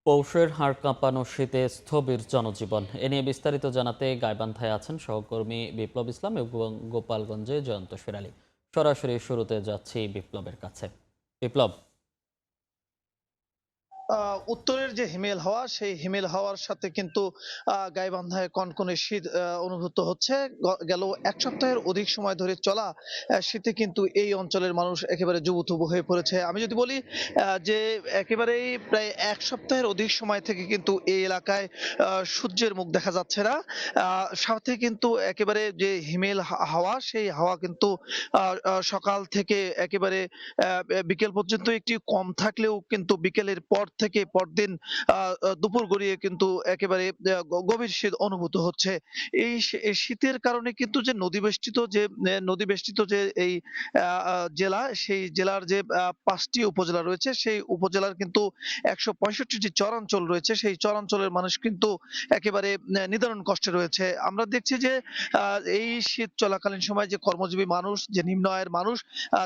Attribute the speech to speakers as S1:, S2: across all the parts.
S1: পৌষের হাড় কাঁপানো শীতে স্থবির জনজীবন। এ নিয়ে বিস্তারিত জানাতে গাইবান্ধায় আছেন সহকর্মী বিপ্লব ইসলাম এবং গোপালগঞ্জে জয়ন্ত শেরালী। সরাসরি শুরুতে যাচ্ছি বিপ্লবের কাছে। বিপ্লব।
S2: উত্তরের যে হিমেল হাওয়া সেই হিমেল হাওয়ার সাথে কিন্তু গাইবান্ধায় কনকনে শীত অনুভূত হচ্ছে। গেল এক সপ্তাহের অধিক সময় ধরে চলা শীতে কিন্তু এই অঞ্চলের মানুষ একেবারে জুবুথুবু হয়ে পড়েছে। আমি যদি বলি যে একেবারেই প্রায় এক সপ্তাহের অধিক সময় থেকে কিন্তু এই এলাকায় সূর্যের মুখ দেখা যাচ্ছে না। সাথে কিন্তু একেবারে যে হিমেল হাওয়া সেই হাওয়া কিন্তু সকাল থেকে একেবারে বিকেল পর্যন্ত একটি কম থাকলেও কিন্তু বিকেলের পর থেকে পরদিন দুপুর গড়িয়ে কিন্তু একেবারে গভীর শীত অনুভূত হচ্ছে। এই শীতের কারণে কিন্তু যে নদী বেষ্টিত যে এই জেলা, সেই জেলার যে ৫ টি উপজেলা রয়েছে, সেই উপজেলার কিন্তু ১৬৫ টি চরাঞ্চল রয়েছে। সেই চরাঞ্চলের মানুষ কিন্তু একেবারে নিদারুণ কষ্টে রয়েছে। আমরা দেখছি যে এই শীত চলাকালীন সময় যে কর্মজীবী মানুষ, যে নিম্ন আয়ের মানুষ,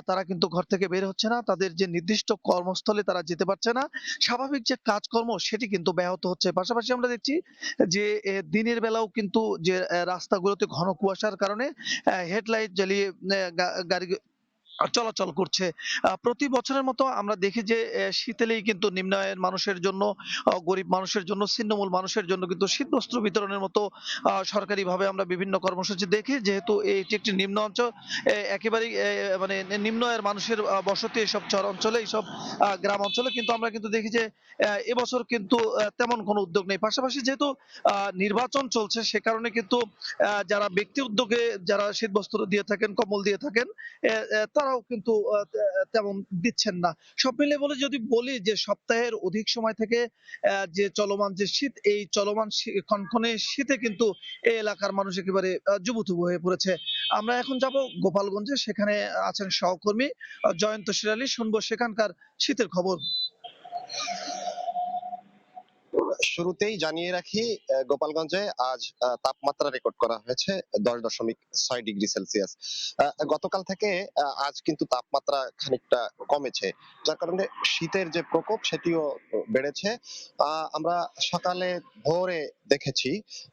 S2: তারা কিন্তু ঘর থেকে বের হচ্ছে না। তাদের যে নির্দিষ্ট কর্মস্থলে তারা যেতে পারছে না। স্বাভাবিক যে কাজকর্ম সেটি কিন্তু ব্যাহত হচ্ছে। পাশাপাশি আমরা দেখছি যে দিনের বেলাও কিন্তু যে রাস্তাগুলোতে ঘন কুয়াশার কারণে হেডলাইট জ্বালিয়ে গাড়ি চলাচল করছে। প্রতি বছরের মতো আমরা দেখি যে শীত এলেই কিন্তু নিম্ন আয়ের মানুষের জন্য, গরিব মানুষের জন্য, ছিন্নমূল মানুষের জন্য কিন্তু শীতবস্ত্র বিতরণের মতো সরকারিভাবে আমরা বিভিন্ন কর্মসূচি দেখি। যেহেতু এটি একটি নিম্ন অঞ্চল, একেবারেই মানে নিম্ন আয়ের মানুষের বসতি এইসব চর অঞ্চলে, এইসব গ্রাম অঞ্চলে, কিন্তু আমরা কিন্তু দেখি যে এবছর কিন্তু তেমন কোনো উদ্যোগ নেই। পাশাপাশি যেহেতু নির্বাচন চলছে, সে কারণে কিন্তু যারা ব্যক্তি উদ্যোগে যারা শীতবস্ত্র দিয়ে থাকেন, কম্বল দিয়ে থাকেন, তারাও কিন্তু তেমন দিচ্ছেন না। সব মিলিয়ে বলে যদি বলি যে সপ্তাহের অধিক সময় থেকে যে চলমান যে শীত, এই চলমান কনকনে শীতে কিন্তু এই এলাকার মানুষ একেবারে জুবুথুবু হয়ে পড়েছে। আমরা এখন যাব গোপালগঞ্জে, সেখানে আছেন সহকর্মী জয়ন্ত শিরালী, শুনবো সেখানকার শীতের খবর।
S3: শুরুতেই জানিয়ে রাখি, গোপালগঞ্জে আজ তাপমাত্রা রেকর্ড করা হয়েছে 10.6 ডিগ্রি সেলসিয়াস। গতকাল থেকে আজ কিন্তু তাপমাত্রা খানিকটা কমেছে, যার কারণে শীতের যে প্রকোপ সেটিও বেড়েছে। আমরা সকালে ভোরে দেখেছি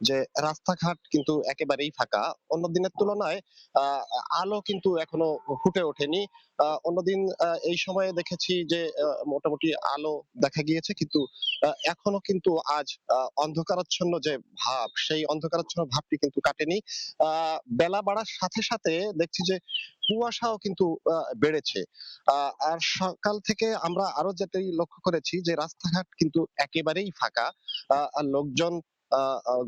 S3: যে রাস্তাঘাট কিন্তু একেবারেই ফাঁকা। অন্য দিনের তুলনায় আহ, আলো কিন্তু এখনো ফুটে ওঠেনি। অন্যদিন এই সময়ে দেখেছি যে মোটামুটি আলো দেখা গিয়েছে, কিন্তু এখনো কিন্তু আজ অন্ধকারাচ্ছন্ন যে ভাব, সেই অন্ধকারাচ্ছন্ন ভাবটি কিন্তু কাটেনি। বেলা বাড়ার সাথে সাথে দেখছি যে কুয়াশাও কিন্তু বেড়েছে। আর সকাল থেকে আমরা আরো যেটাই লক্ষ্য করেছি যে রাস্তাঘাট কিন্তু একেবারেই ফাঁকা। আর লোকজন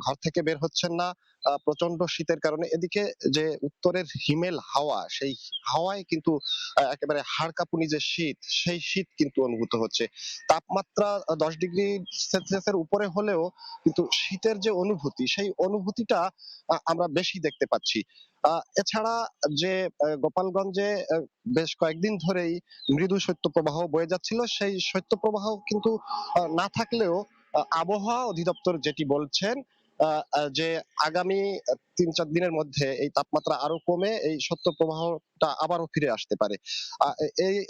S3: ঘর থেকে বের হচ্ছেন না প্রচন্ড শীতের কারণে। এদিকে যে উত্তরের হিমেল হাওয়া, সেই হাওয়ায় কিন্তু একেবারে হাড় কাঁপুনি যে শীত, সেই শীত কিন্তু অনুভূত হচ্ছে। তাপমাত্রা 10 ডিগ্রি সেলসিয়াসের উপরে হলেও কিন্তু শীতের যে অনুভূতি, সেই অনুভূতিটা আমরা বেশি দেখতে পাচ্ছি। এছাড়া যে গোপালগঞ্জে বেশ কয়েকদিন ধরেই মৃদু শৈত্যপ্রবাহ বয়ে যাচ্ছিল, সেই শৈত্যপ্রবাহ কিন্তু না থাকলেও আবহাওয়া অধিদপ্তর যেটি বলছেন যে আগামী 3-4 দিনের মধ্যে এই তাপমাত্রা আরো কমে এই শৈত্যপ্রবাহটা আবারও ফিরে আসতে পারে।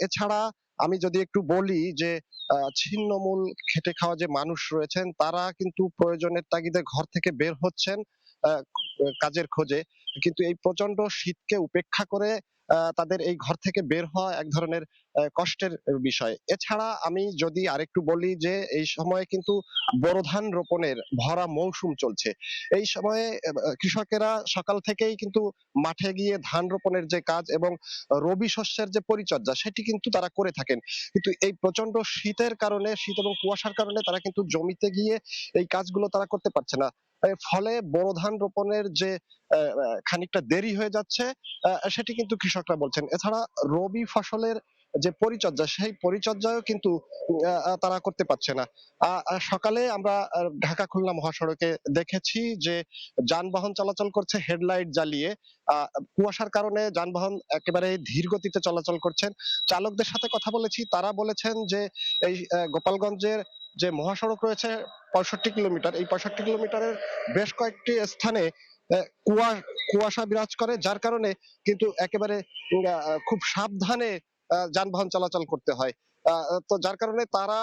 S3: এছাড়া আমি যদি একটু বলি যে ছিন্নমূল খেটে খাওয়া যে মানুষ রয়েছেন, তারা কিন্তু প্রয়োজনের তাগিদে ঘর থেকে বের হচ্ছেন আহ, কাজের খোঁজে, কিন্তু এই প্রচন্ড শীতকে উপেক্ষা করে তাদের এই ঘর থেকে বের হওয়া এক ধরনের কষ্টের বিষয়। এছাড়া আমি যদি আরেকটু বলি যে এই সময়ে কিন্তু বোরো ধান রোপণের ভরা মৌসুম চলছে। এই সময়ে কৃষকেরা সকাল থেকেই কিন্তু মাঠে গিয়ে ধান রোপণের যে কাজ এবং রবি শস্যের যে পরিচর্যা, সেটি কিন্তু তারা করে থাকেন। কিন্তু এই প্রচন্ড শীতের কারণে, শীত এবং কুয়াশার কারণে তারা কিন্তু জমিতে গিয়ে এই কাজগুলো তারা করতে পারছে না। এর ফলে বোরো ধান রোপণের যে খানিকটা দেরি হয়ে যাচ্ছে, সেটি কিন্তু কৃষকরা বলছেন। এছাড়া রবি ফসলের যে পরিচর্যা, সেই পরিচর্যাও কিন্তু তারা করতে পারছে না। সকালে আমরা ঢাকা খুলনা মহাসড়কে দেখেছি যে যানবাহন চলাচল করছে হেডলাইট জ্বালিয়ে। কুয়াশার কারণে যানবাহন একেবারে ধীর গতিতে চলাচল করছেন। চালকদের সাথে কথা বলেছি, তারা বলেছেন যে এই গোপালগঞ্জের যে মহাসড়ক রয়েছে 65 কিলোমিটার, এই 65 কিলোমিটারের বেশ কয়েকটি স্থানে কুয়াশা বিরাজ করে, যার কারণে কিন্তু একেবারে খুব সাবধানে যানবাহন চলাচল করতে হয়। তো যার কারণে তারা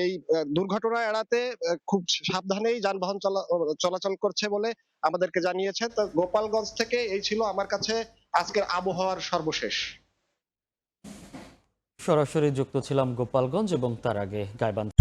S3: এই দুর্ঘটনা এড়াতে খুব সাবধানেই যানবাহন চলাচল করছে বলে আমাদেরকে জানিয়েছে। তো গোপালগঞ্জ থেকে এই ছিল আমার কাছে আজকের আবহাওয়ার সর্বশেষ।
S1: সরাসরি যুক্ত ছিলাম গোপালগঞ্জ এবং তার আগে গাইবান্ধা